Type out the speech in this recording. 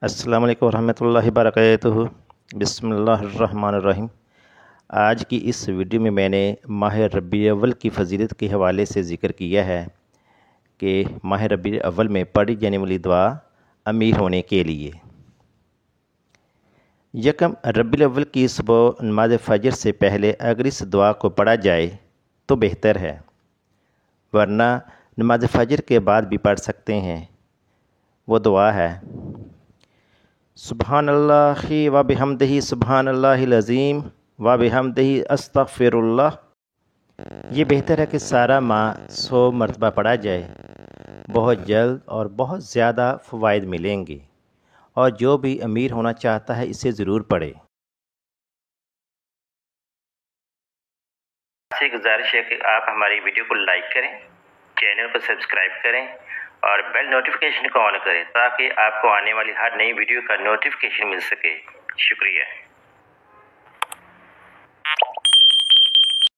السلام علیکم ورحمۃ اللہ وبرکاتہ۔ بسم اللہ الرحمن الرحیم۔ آج کی اس ویڈیو میں نے ماہ ربیع الاول کی فضیلت کے حوالے سے ذکر کیا ہے کہ ماہ ربیع الاول میں پڑھی جانے والی دعا امیر ہونے کے لیے۔ یکم ربیع الاول کی صبح نماز فجر سے پہلے اگر اس دعا کو پڑھا جائے تو بہتر ہے، ورنہ نماز فجر کے بعد بھی پڑھ سکتے ہیں۔ وہ دعا ہے: سبحان اللہ و بحمدہ سبحان اللہ العظیم و بحمدہ استغفر اللہ۔ یہ بہتر ہے کہ سارا ماہ 100 مرتبہ پڑھا جائے، بہت جلد اور بہت زیادہ فوائد ملیں گے، اور جو بھی امیر ہونا چاہتا ہے اسے ضرور پڑھے۔ آپ سے گزارش ہے کہ آپ ہماری ویڈیو کو لائک کریں، چینل کو سبسکرائب کریں اور بیل نوٹیفیکیشن کو آن کریں تاکہ آپ کو آنے والی ہر نئی ویڈیو کا نوٹیفیکیشن مل سکے۔ شکریہ۔